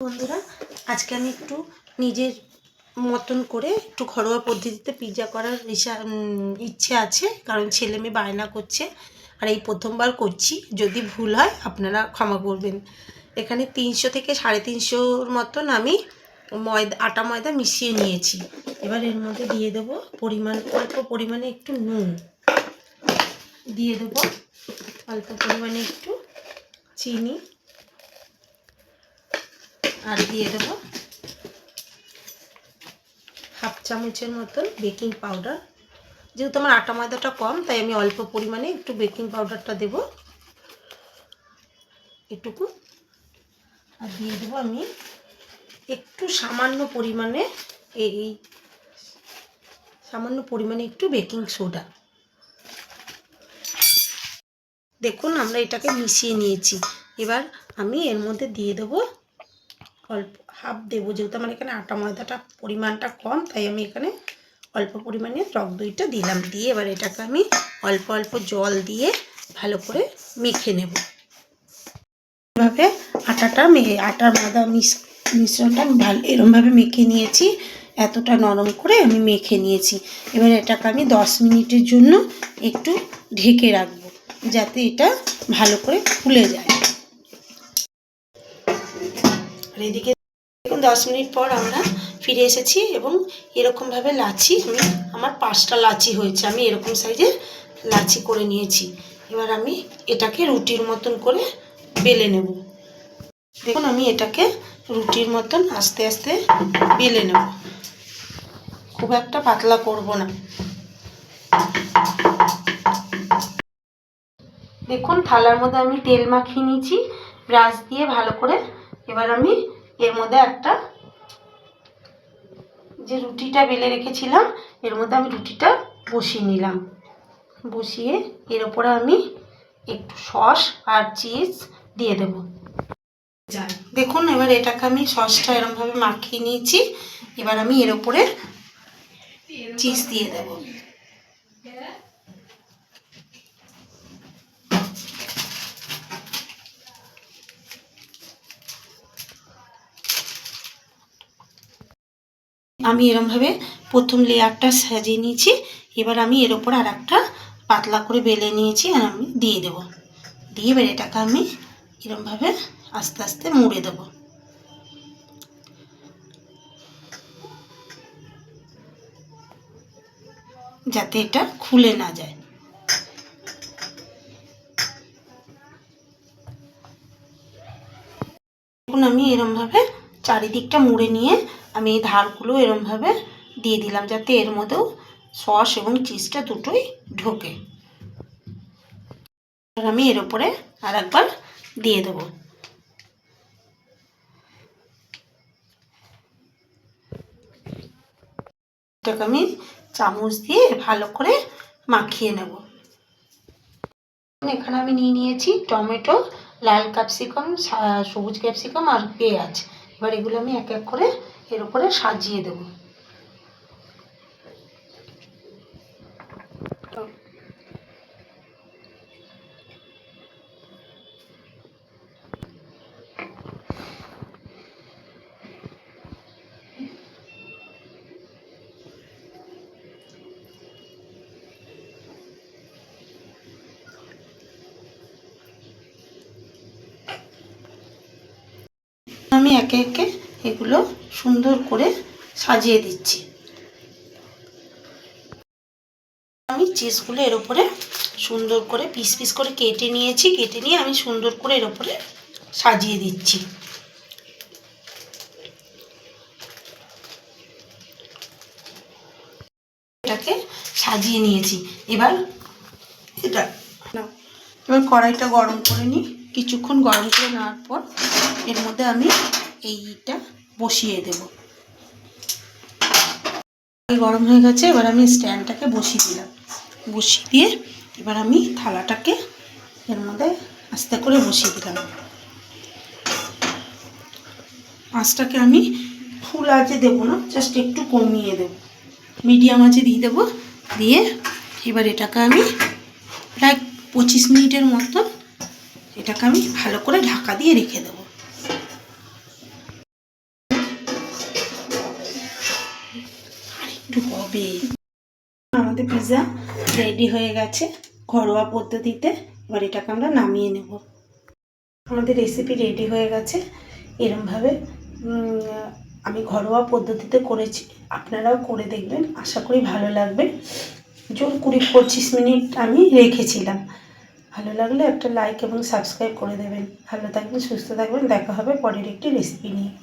বন্ধুরা, আজকে আমি একটু নিজের মতন করে একটু ঘরোয়া পদ্ধতিতে পিৎজা করার ইচ্ছে আছে, কারণ ছেলে মেয়ে বায়না করছে আর এই প্রথমবার করছি। যদি ভুল হয় আপনারা ক্ষমা করবেন। এখানে 300 থেকে 350 মতন আমি আটা ময়দা মিশিয়ে নিয়েছি। এবার এর মধ্যে দিয়ে দেবো অল্প পরিমাণে একটু নুন, দিয়ে দেবো অল্প পরিমাণে একটু চিনি, আর দিয়ে দেবো হাফ চামচের মতন বেকিং পাউডার। যেহেতু আমার আটা ময়দাটা কম, তাই আমি অল্প পরিমাণে একটু বেকিং পাউডারটা দেব এটুকু। আর দিয়ে দেবো আমি একটু সামান্য পরিমাণে একটু বেকিং সোডা। দেখুন আমরা এটাকে মিশিয়ে নিয়েছি। এবার আমি এর মধ্যে দিয়ে দেবো অল্প হাফ দেবো, যেহেতু আমার এখানে আটা ময়দাটা পরিমাণটা কম, তাই আমি এখানে অল্প পরিমাণে টক দইটা দিলাম। দিয়ে এবার এটাকে আমি অল্প অল্প জল দিয়ে ভালো করে মেখে নেব। এভাবে আটার ময়দা মিশ্রণটা ভালো এরমভাবে মেখে নিয়েছি। এতটা নরম করে আমি মেখে নিয়েছি। এবার এটাকে আমি 10 মিনিটের জন্য একটু ঢেকে রাখবো, যাতে এটা ভালো করে ফুলে যায়। আর এদিকে দেখুন 10 মিনিট পর আমরা ফিরে এসেছি এবং এরকমভাবে আমার 5টা লাচি হয়েছে। আমি এরকম সাইজের লাচি করে নিয়েছি। এবার আমি এটাকে রুটির মতন করে বেলে নেব। দেখুন আমি এটাকে রুটির মতন আস্তে আস্তে বেলে নেব, খুব একটা পাতলা করব না। দেখুন থালার মধ্যে আমি তেল মাখিয়ে নিয়েছি ব্রাশ দিয়ে ভালো করে। এবার আমি এর মধ্যে যে রুটিটা বেলে রেখেছিলাম, এর মধ্যে আমি রুটিটা বসিয়ে নিলাম। বসিয়ে এর উপরে আমি একটু সস আর চিজ দিয়ে দেব। দেখুন এবার এটাকে আমি সসটা এরকমভাবে মাখিয়ে নিয়েছি। এবার আমি এর উপরে চিজ দিয়ে দেব। আমি এরকমভাবে প্রথম লেয়ারটা সাজিয়ে নিয়েছি। এবার আমি এর উপর আর একটা পাতলা করে বেলে নিয়েছি, আর আমি দিয়ে দেব। দিয়ে এবার এটাকে আমি এরকমভাবে আস্তে আস্তে মুড়ে দেব, যাতে এটা খুলে না যায়। এখন আমি এরকমভাবে চারিদিকটা মুড়ে নিয়ে আমি এই ধারগুলো এরকমভাবে দিয়ে দিলাম, যাতে এর মধ্যেও সস এবং চিজটা দুটোই ঢোকে। আর আমি এর উপরে আর একবার দিয়ে দেবো। এটাকে আমি চামচ দিয়ে ভালো করে মাখিয়ে নেব। এখানে আমি নিয়ে নিয়েছি টমেটো, লাল ক্যাপসিকাম, সবুজ ক্যাপসিকাম আর পেঁয়াজ। এবার এগুলো আমি এক এক করে এর উপরে সাজিয়ে দেব। আমি একে একে এগুলো সুন্দর করে সাজিয়ে দিচ্ছি। আমি চিজগুলো এর উপরে সুন্দর করে পিস পিস করে কেটে নিয়েছি। কেটে নিয়ে আমি সুন্দর করে এর উপরে সাজিয়ে দিচ্ছি। এটাকে সাজিয়ে নিয়েছি। এবার কড়াইটা গরম করে নিই। কিছুক্ষণ গরম করে নেওয়ার পর এর মধ্যে আমি এইটা বসিয়ে দেব। গরম হয়ে গেছে, এবার আমি স্ট্যান্ডটাকে বসিয়ে দিলাম। বসিয়ে দিয়ে এবার আমি থালাটাকে এর মধ্যে আস্তে করে বসিয়ে দিলাম। আঁচটাকে আমি ফুল আঁচে দেবো না, জাস্ট একটু কমিয়ে দেব, মিডিয়াম আঁচে দিয়ে দেবো। দিয়ে এবার এটাকে আমি প্রায় 25 মিনিটের মতো এটাকে আমি ভালো করে ঢাকা দিয়ে রেখে দেবো। হবে। আমাদের পিৎজা রেডি হয়ে গেছে ঘরোয়া পদ্ধতিতে। এবার এটাকে আমরা নামিয়ে নেব। আমাদের রেসিপি রেডি হয়ে গেছে। এরমভাবে আমি ঘরোয়া পদ্ধতিতে করেছি, আপনারাও করে দেখবেন, আশা করি ভালো লাগবে। জোর 20-25 মিনিট আমি রেখেছিলাম। ভালো লাগলে একটা লাইক এবং সাবস্ক্রাইব করে দেবেন। ভালো থাকবেন, সুস্থ থাকবেন, দেখা হবে পরের একটি রেসিপি নিয়ে।